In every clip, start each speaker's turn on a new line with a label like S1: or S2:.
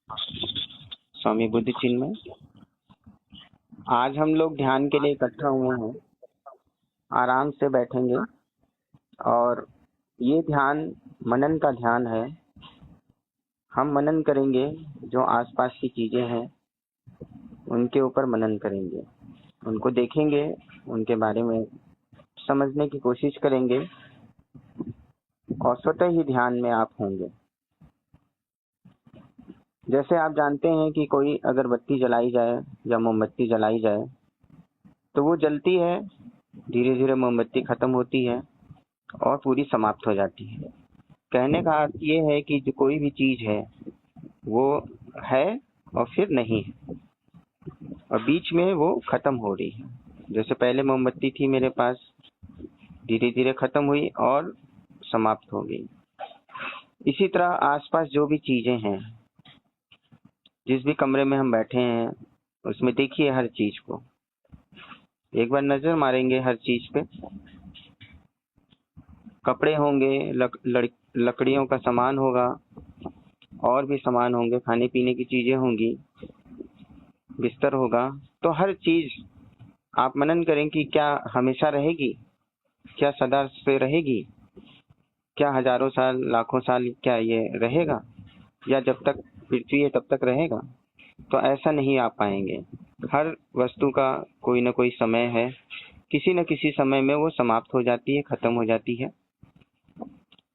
S1: स्वामी बुद्ध चिन्मय। आज हम लोग ध्यान के लिए इकट्ठा हुए हैं। आराम से बैठेंगे और ये ध्यान मनन का ध्यान है। हम मनन करेंगे, जो आसपास की चीजें हैं उनके ऊपर मनन करेंगे, उनको देखेंगे, उनके बारे में समझने की कोशिश करेंगे और स्वतः ही ध्यान में आप होंगे। जैसे आप जानते हैं कि कोई अगरबत्ती जलाई जाए या मोमबत्ती जलाई जाए तो वो जलती है, धीरे धीरे मोमबत्ती खत्म होती है और पूरी समाप्त हो जाती है। कहने का अर्थ ये है कि जो कोई भी चीज है वो है और फिर नहीं है और बीच में वो खत्म हो रही है। जैसे पहले मोमबत्ती थी मेरे पास, धीरे धीरे खत्म हुई और समाप्त हो गई। इसी तरह आसपास जो भी चीजें हैं, जिस भी कमरे में हम बैठे हैं उसमें देखिए हर चीज को, एक बार नजर मारेंगे हर चीज पे। कपड़े होंगे, लकड़ियों का सामान होगा, और भी सामान होंगे, खाने पीने की चीजें होंगी, बिस्तर होगा। तो हर चीज आप मनन करें कि क्या हमेशा रहेगी, क्या सदा से रहेगी, क्या हजारों साल लाखों साल क्या ये रहेगा, या जब तक पृथ्वी है तब तक रहेगा। तो ऐसा नहीं आप पाएंगे। हर वस्तु का कोई ना कोई समय है, किसी न किसी समय में वो समाप्त हो जाती है, खत्म हो जाती है।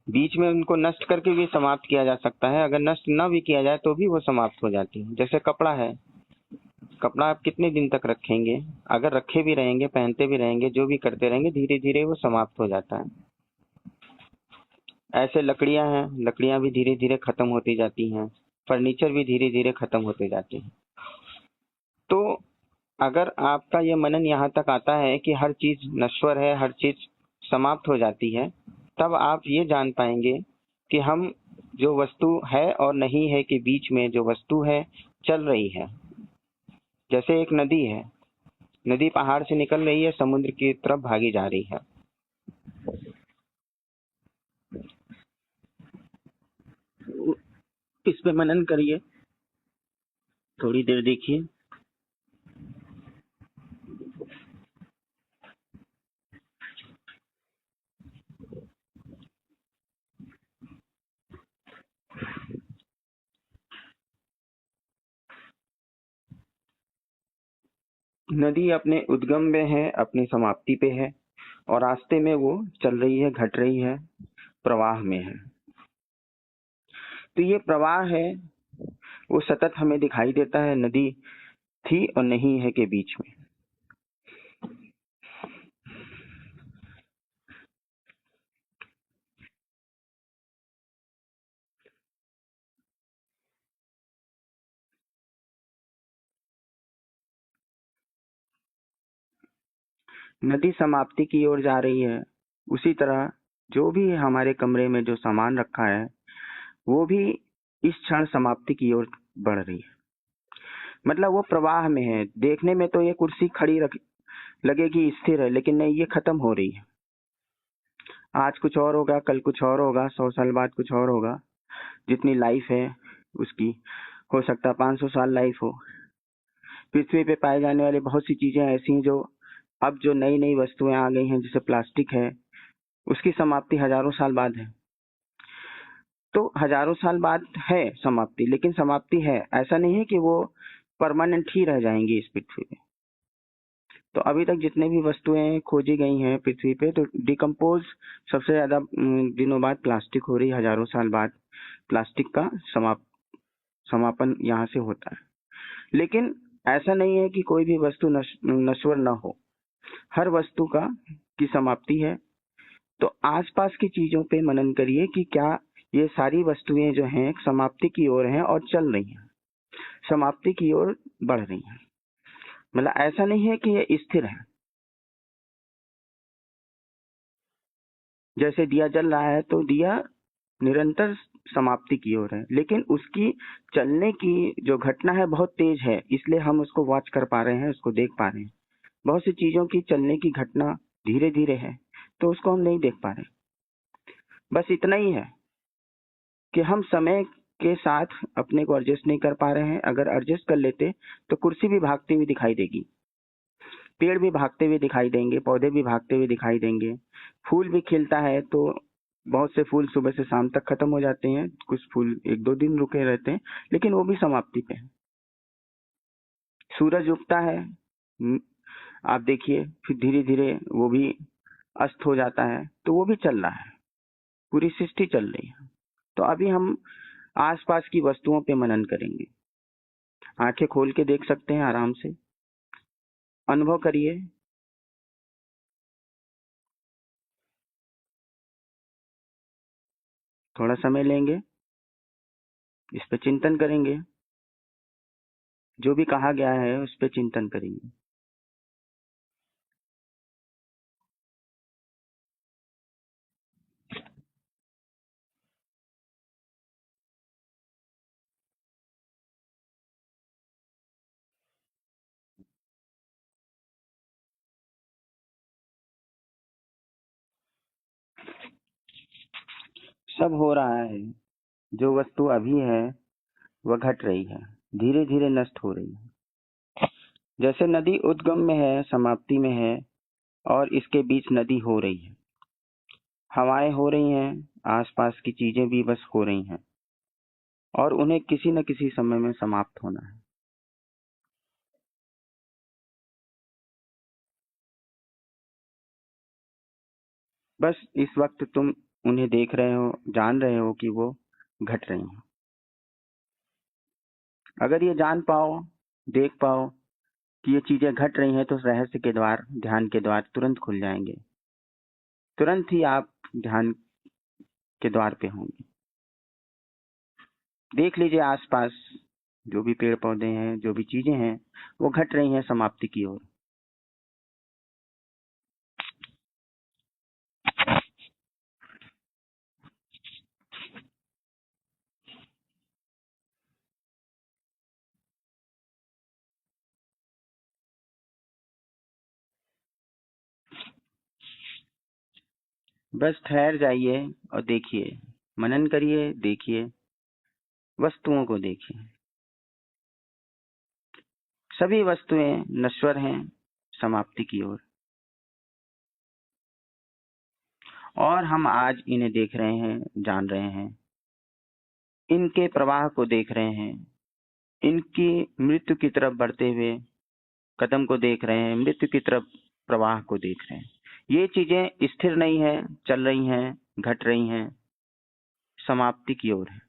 S1: बीच में उनको नष्ट करके भी समाप्त किया जा सकता है, अगर नष्ट न भी किया जाए तो भी वो समाप्त हो जाती है। जैसे कपड़ा है, कपड़ा आप कितने दिन तक रखेंगे, अगर रखे भी रहेंगे, पहनते भी रहेंगे, जो भी करते रहेंगे, धीरे धीरे वो समाप्त हो जाता है। ऐसे लकड़ियां हैं, लकड़ियां भी धीरे धीरे खत्म होती जाती हैं, फर्नीचर भी धीरे धीरे खत्म होते जाते हैं। तो अगर आपका ये मनन यहाँ तक आता है कि हर चीज नश्वर है, हर चीज समाप्त हो जाती है, तब आप ये जान पाएंगे कि हम जो वस्तु है और नहीं है के बीच में जो वस्तु है चल रही है। जैसे एक नदी है, नदी पहाड़ से निकल रही है, समुद्र की तरफ भागी जा रही है। इस पे मनन करिए, थोड़ी देर देखिए। नदी अपने उद्गम में है, अपनी समाप्ति पे है और रास्ते में वो चल रही है, घट रही है, प्रवाह में है। तो ये प्रवाह है, वो सतत हमें दिखाई देता है, नदी थी और नहीं है के बीच में। नदी समाप्ति की ओर जा रही है, उसी तरह जो भी हमारे कमरे में जो सामान रखा है वो भी इस क्षण समाप्ति की ओर बढ़ रही है। मतलब वो प्रवाह में है। देखने में तो ये कुर्सी खड़ी लगेगी, स्थिर है, लेकिन नहीं, ये खत्म हो रही है। आज कुछ और होगा, कल कुछ और होगा, 100 साल बाद कुछ और होगा। जितनी लाइफ है उसकी, हो सकता है 500 साल लाइफ हो। पृथ्वी पे पाए जाने वाली बहुत सी चीजें ऐसी हैं जो अब जो नई नई वस्तुएं आ गई हैं, जैसे प्लास्टिक है, उसकी समाप्ति हजारों साल बाद है। तो हजारों साल बाद है समाप्ति, लेकिन समाप्ति है, ऐसा नहीं है कि वो परमानेंट ही रह जाएंगी इस पृथ्वी पे। तो अभी तक जितने भी वस्तुएं खोजी गई हैं पृथ्वी पे, तो डिकम्पोज सबसे ज्यादा दिनों बाद प्लास्टिक हो रही है। हजारों साल बाद प्लास्टिक का समापन यहाँ से होता है। लेकिन ऐसा नहीं है कि कोई भी वस्तु नश्वर न हो, हर वस्तु का की समाप्ति है। तो आसपास की चीजों पे मनन करिए कि क्या ये सारी वस्तुएं जो हैं समाप्ति की ओर हैं और चल रही हैं, समाप्ति की ओर बढ़ रही हैं। मतलब ऐसा नहीं है कि ये स्थिर है। जैसे दिया जल रहा है तो दिया निरंतर समाप्ति की ओर है, लेकिन उसकी चलने की जो घटना है बहुत तेज है, इसलिए हम उसको वॉच कर पा रहे हैं, उसको देख पा रहे हैं। बहुत सी चीजों की चलने की घटना धीरे धीरे है, तो उसको हम नहीं देख पा रहे। बस इतना ही है कि हम समय के साथ अपने को एडजस्ट नहीं कर पा रहे हैं। अगर एडजस्ट कर लेते तो कुर्सी भी भागती हुई दिखाई देगी, पेड़ भी भागते हुए दिखाई देंगे, पौधे भी भागते हुए दिखाई देंगे, फूल भी खिलता है तो बहुत से फूल सुबह से शाम तक खत्म हो जाते हैं, कुछ फूल 1-2 दिन रुके रहते हैं, लेकिन वो भी समाप्ति पे है। सूरज उगता है, आप देखिए, फिर धीरे धीरे वो भी अस्त हो जाता है, तो वो भी चल रहा है, पूरी सृष्टि चल रही है। तो अभी हम आसपास की वस्तुओं पे मनन करेंगे। आंखें खोल के देख सकते हैं, आराम से अनुभव करिए। थोड़ा समय लेंगे, इस पे चिंतन करेंगे, जो भी कहा गया है उस पे चिंतन करेंगे। सब हो रहा है, जो वस्तु अभी है वह घट रही है, धीरे धीरे नष्ट हो रही है। जैसे नदी उद्गम में है, समाप्ति में है, और इसके बीच नदी हो रही है। हवाएं हो रही हैं, आसपास की चीजें भी बस हो रही हैं, और उन्हें किसी न किसी समय में समाप्त होना है। बस इस वक्त तुम उन्हें देख रहे हो, जान रहे हो कि वो घट रही हैं। अगर ये जान पाओ, देख पाओ कि ये चीजें घट रही हैं, तो रहस्य के द्वार, ध्यान के द्वार तुरंत खुल जाएंगे। तुरंत ही आप ध्यान के द्वार पे होंगे। देख लीजिए आसपास जो भी पेड़ पौधे हैं, जो भी चीजें हैं, वो घट रही हैं समाप्ति की ओर। बस ठहर जाइए और देखिए, मनन करिए, देखिए, वस्तुओं को देखिए। सभी वस्तुएं नश्वर हैं समाप्ति की ओर, और हम आज इन्हें देख रहे हैं, जान रहे हैं, इनके प्रवाह को देख रहे हैं, इनकी मृत्यु की तरफ बढ़ते हुए कदम को देख रहे हैं, मृत्यु की तरफ प्रवाह को देख रहे हैं। ये चीजें स्थिर नहीं है, चल रही हैं, घट रही हैं, समाप्ति की ओर है।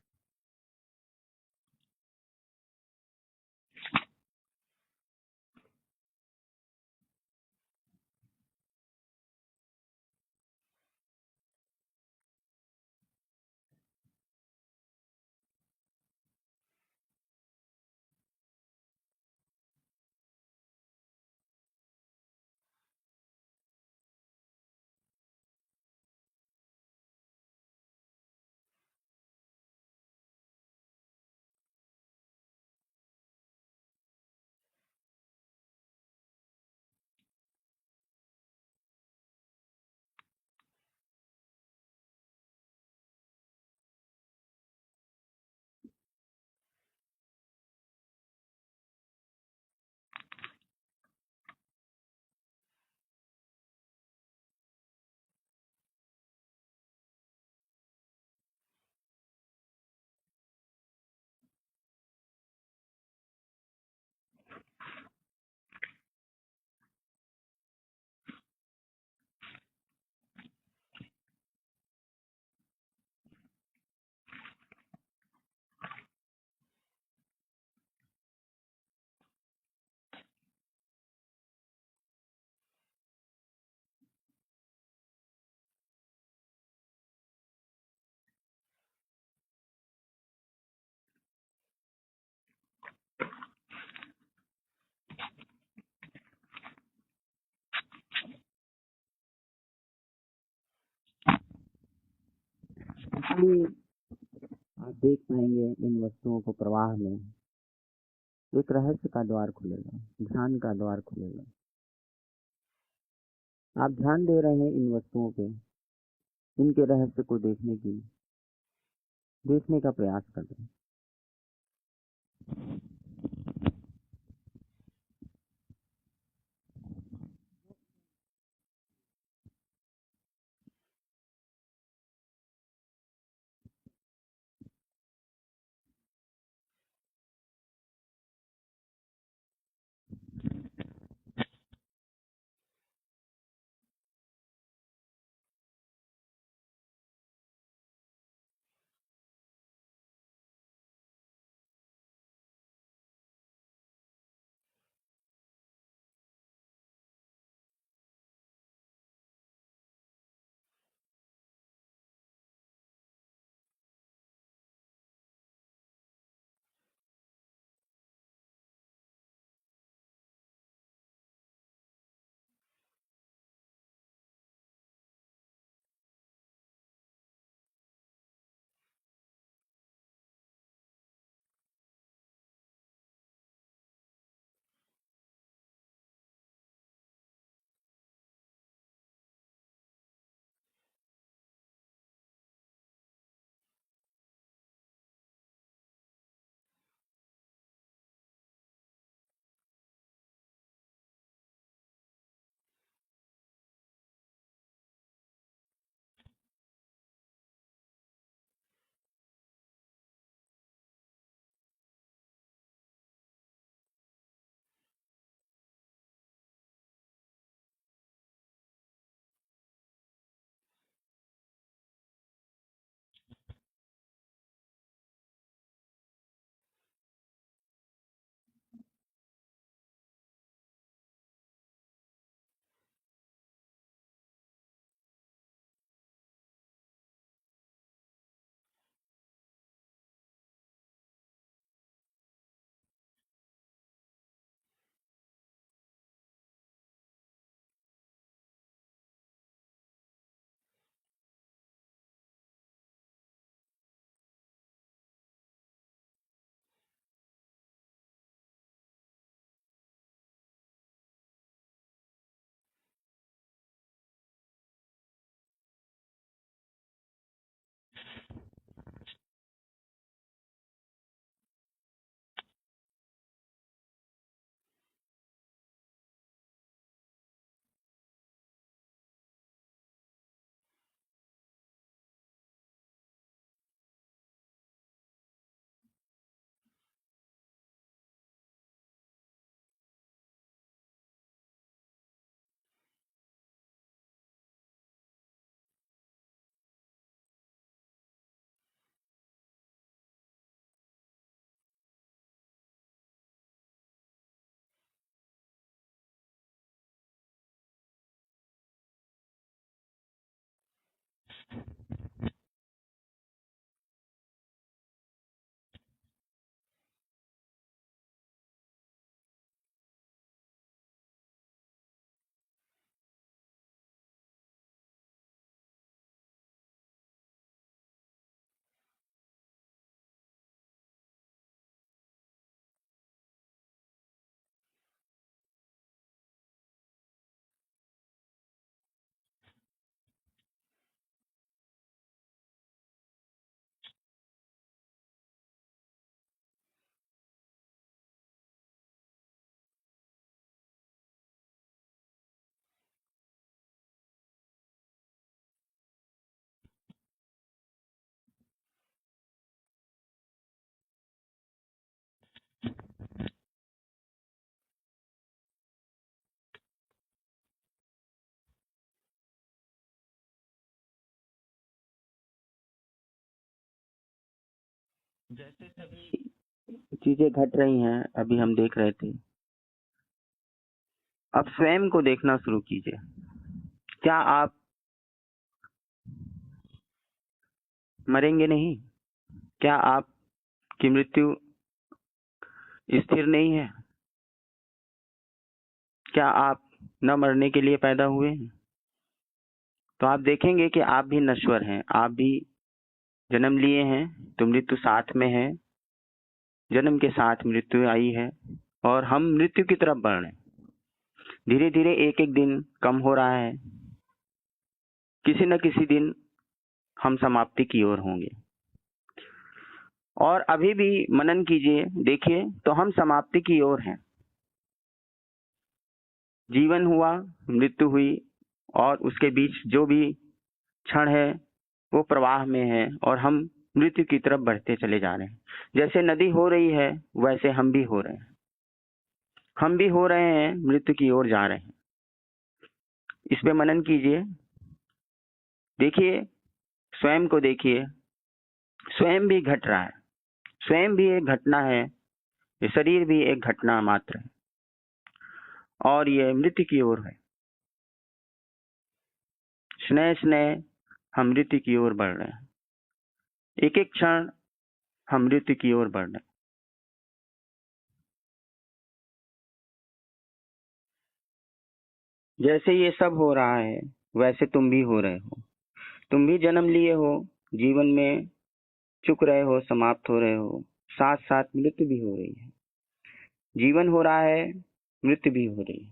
S1: इसलिए आप देख पाएंगे इन वस्तुओं को प्रवाह में एक रहस्य का द्वार खुलेगा, ध्यान का द्वार खुलेगा। आप ध्यान दे रहे हैं इन वस्तुओं पे, इनके रहस्य को देखने का प्रयास कर रहे हैं। जैसे सभी चीजें घट रही हैं, अभी हम देख रहे थे, अब स्वयं को देखना शुरू कीजिए। क्या आप मरेंगे नहीं? क्या आपकी मृत्यु स्थिर नहीं है? क्या आप न मरने के लिए पैदा हुए हैं? तो आप देखेंगे कि आप भी नश्वर हैं। आप भी जन्म लिए हैं तो मृत्यु साथ में है, जन्म के साथ मृत्यु आई है, और हम मृत्यु की तरफ बढ़ रहे हैं। धीरे धीरे एक एक दिन कम हो रहा है। किसी न किसी दिन हम समाप्ति की ओर होंगे। और अभी भी मनन कीजिए, देखिए तो हम समाप्ति की ओर हैं। जीवन हुआ, मृत्यु हुई, और उसके बीच जो भी क्षण है वो प्रवाह में है, और हम मृत्यु की तरफ बढ़ते चले जा रहे हैं। जैसे नदी हो रही है वैसे हम भी हो रहे हैं। हम भी हो रहे हैं, मृत्यु की ओर जा रहे हैं। इस पे मनन कीजिए। देखिए, स्वयं को देखिए, स्वयं भी घट रहा है। स्वयं भी एक घटना है, ये शरीर भी एक घटना मात्र है, और ये मृत्यु की ओर है। स्नेह स्नेह हम मृत्यु की ओर बढ़ रहे हैं। एक एक क्षण हम मृत्यु की ओर बढ़ रहे हैं। जैसे ये सब हो रहा है वैसे तुम भी हो रहे हो। तुम भी जन्म लिए हो, जीवन में चुक रहे हो, समाप्त हो रहे हो, साथ साथ मृत्यु भी हो रही है। जीवन हो रहा है, मृत्यु भी हो रही है।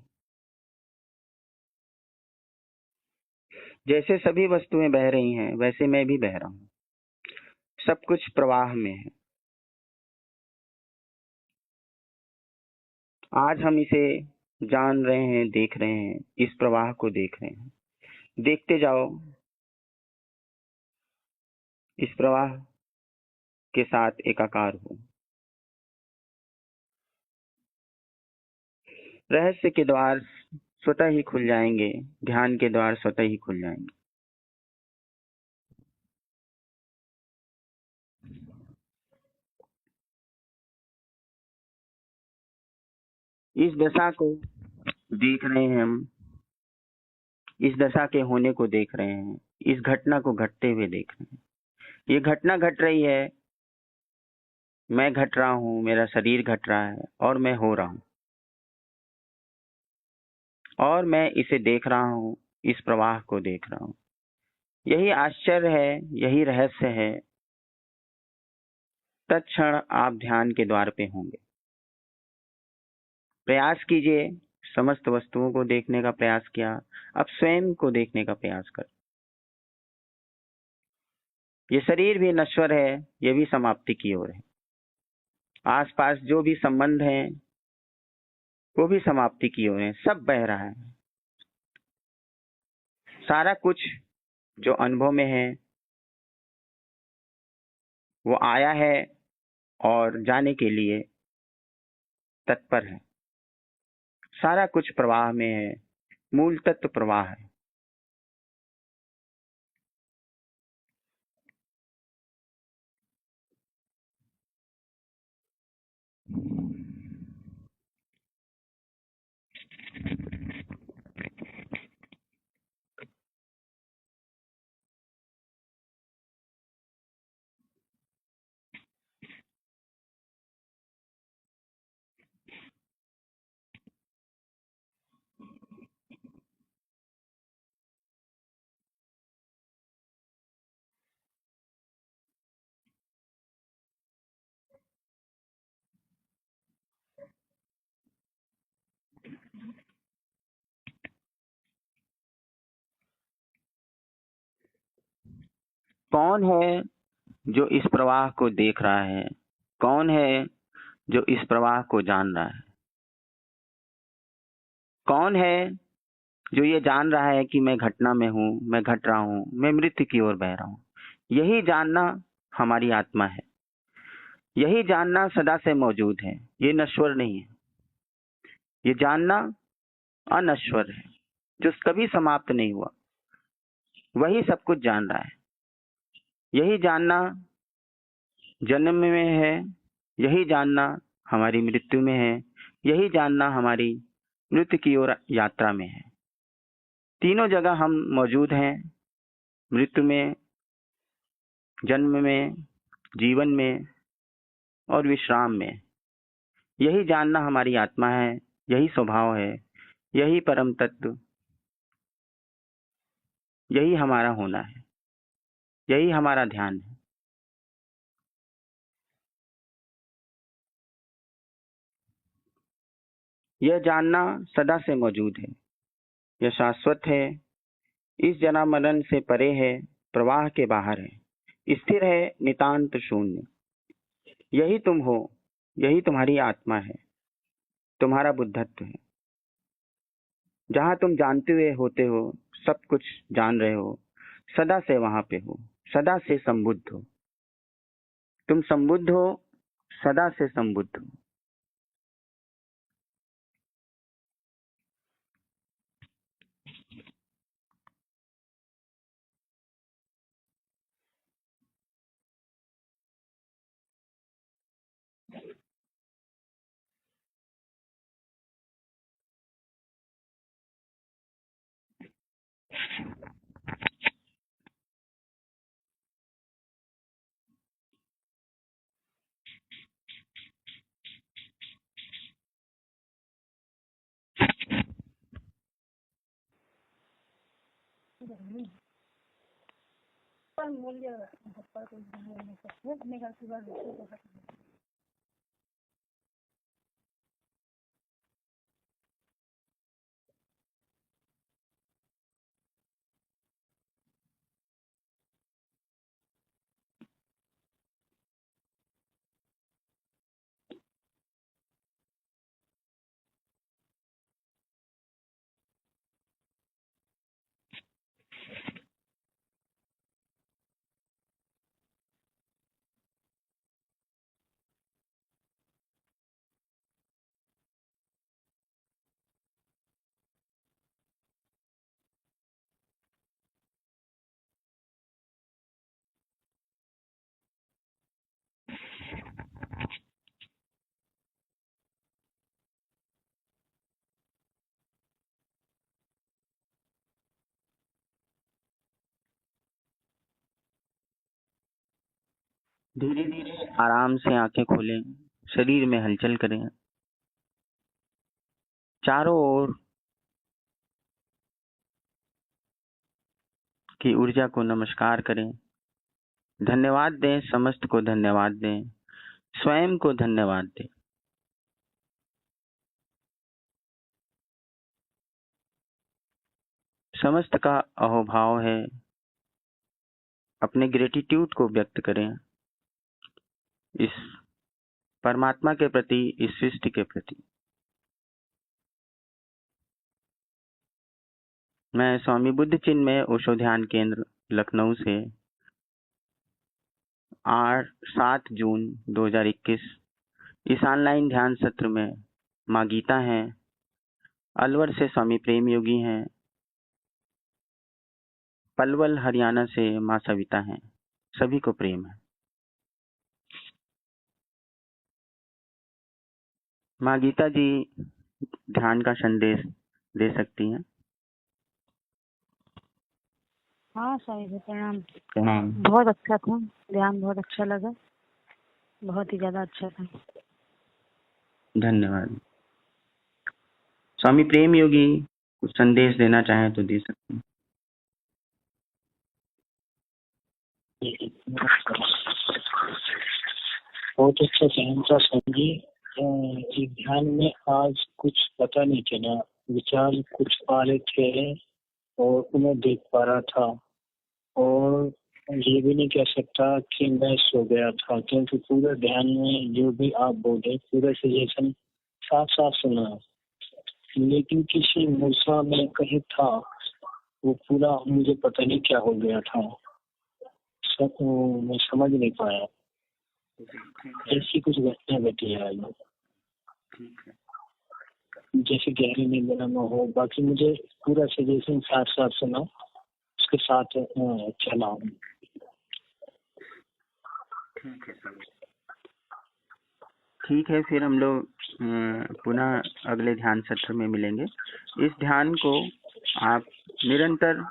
S1: जैसे सभी वस्तुएं बह रही हैं वैसे मैं भी बह रहा हूँ। सब कुछ प्रवाह में है। आज हम इसे जान रहे हैं, देख रहे हैं, इस प्रवाह को देख रहे हैं। देखते जाओ, इस प्रवाह के साथ एकाकार हो। रहस्य के द्वार स्वतः ही खुल जाएंगे, ध्यान के द्वार स्वतः ही खुल जाएंगे। इस दशा को देख रहे हैं हम, इस दशा के होने को देख रहे हैं, इस घटना को घटते हुए देख रहे हैं। ये घटना घट रही है, मैं घट रहा हूँ, मेरा शरीर घट रहा है, और मैं हो रहा हूँ, और मैं इसे देख रहा हूँ, इस प्रवाह को देख रहा हूँ। यही आश्चर्य है, यही रहस्य है। तत्क्षण आप ध्यान के द्वार पे होंगे। प्रयास कीजिए, समस्त वस्तुओं को देखने का प्रयास किया, अब स्वयं को देखने का प्रयास कर। ये शरीर भी नश्वर है, ये भी समाप्ति की ओर है। आसपास जो भी संबंध हैं वो भी समाप्ति की ओर है। सब बह रहा है। सारा कुछ जो अनुभव में है वो आया है और जाने के लिए तत्पर है। सारा कुछ प्रवाह में है, मूल तत्व प्रवाह है। कौन है जो इस प्रवाह को देख रहा है? कौन है जो इस प्रवाह को जान रहा है? कौन है जो ये जान रहा है कि मैं घटना में हूँ, मैं घट रहा हूँ, मैं मृत्यु की ओर बह रहा हूँ? यही जानना हमारी आत्मा है। यही जानना सदा से मौजूद है, ये नश्वर नहीं है। ये जानना अनश्वर है, जो कभी समाप्त नहीं हुआ। वही सब कुछ जान रहा है। यही जानना जन्म में है, यही जानना हमारी मृत्यु में है, यही जानना हमारी मृत्यु की ओर यात्रा में है। तीनों जगह हम मौजूद हैं, मृत्यु में, जन्म में, जीवन में और विश्राम में। यही जानना हमारी आत्मा है, यही स्वभाव है, यही परम तत्व, यही हमारा होना है, यही हमारा ध्यान है। यह जानना सदा से मौजूद है, यह शाश्वत है, इस जन्म मरण से परे है, प्रवाह के बाहर है, स्थिर है, नितांत शून्य। यही तुम हो, यही तुम्हारी आत्मा है, तुम्हारा बुद्धत्व है। जहां तुम जानते हुए होते हो, सब कुछ जान रहे हो, सदा से वहां पे हो, सदा से संबुद्ध हो। तुम संबुद्ध हो, सदा से संबुद्ध हो। धीरे धीरे आराम से आंखें खोलें, शरीर में हलचल करें, चारों ओर की ऊर्जा को नमस्कार करें, धन्यवाद दें, समस्त को धन्यवाद दें, स्वयं को धन्यवाद दें। समस्त का अहोभाव है, अपने ग्रेटिट्यूड को व्यक्त करें इस परमात्मा के प्रति, इस सृष्टि के प्रति। मैं स्वामी बुद्ध चिन्मय ओशो ध्यान केंद्र लखनऊ से 7 जून 2021 इस ऑनलाइन ध्यान सत्र में माँ गीता हैं, अलवर से स्वामी प्रेम योगी हैं, पलवल हरियाणा से माँ सविता हैं। सभी को प्रेम है। माँ गीता जी ध्यान का संदेश दे सकती हैं।
S2: हाँ स्वामी जी प्रणाम।
S1: प्रणाम।
S2: बहुत अच्छा था ध्यान, बहुत अच्छा लगा, बहुत ही ज्यादा अच्छा था।
S1: धन्यवाद। स्वामी प्रेम योगी कुछ संदेश देना चाहें तो दे सकते हैं।
S3: बहुत अच्छा ध्यान था स्वामी जी। ध्यान में आज कुछ पता नहीं चला, विचार कुछ आ रहे थे और उन्हें देख पा रहा था, और ये भी नहीं कह सकता कि मैं सो गया था, क्योंकि पूरे ध्यान में जो भी आप बोले पूरा सजेशन साफ साफ सुना, लेकिन किसी मूसा में कहीं था वो पूरा, मुझे पता नहीं क्या हो गया था, मैं समझ नहीं पाया। ऐसी कुछ घटना घटी है जैसे गहरी नींद में हो। बाकी मुझे पूरा सजेशन साथ साथ सुना, उसके साथ चला हूँ।
S1: ठीक है सर। ठीक है, फिर हम लोग पुनः अगले ध्यान सत्र में मिलेंगे। इस ध्यान को आप निरंतर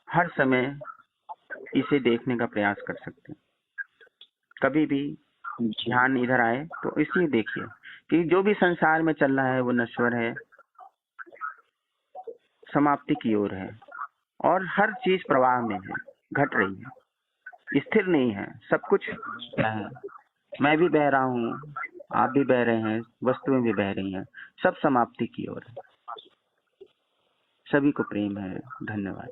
S1: हर समय इसे देखने का प्रयास कर सकते हैं। कभी भी ध्यान इधर आए तो इसे देखिए कि जो भी संसार में चल रहा है वो नश्वर है, समाप्ति की ओर है, और हर चीज प्रवाह में है, घट रही है, स्थिर नहीं है। सब कुछ है, मैं भी बह रहा हूँ, आप भी बह रहे हैं, वस्तुएं भी बह रही हैं, सब समाप्ति की ओर है। सभी को प्रेम है। धन्यवाद।